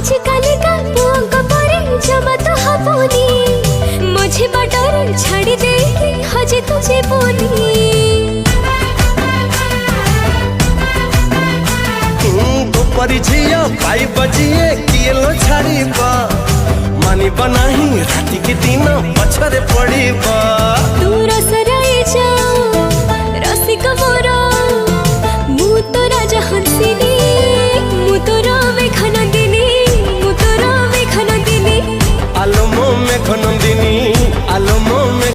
आजकल का पुआ परे जमा तो हबोनी मुझे बटर छाड़ दे हजे तुझे बोली गोपरी झिया पाई बजिए किए लो छाड़ीबा मानिबा नहीं राति के दिन पछरे पड़ीबा तू रसराए जा रसिक मोर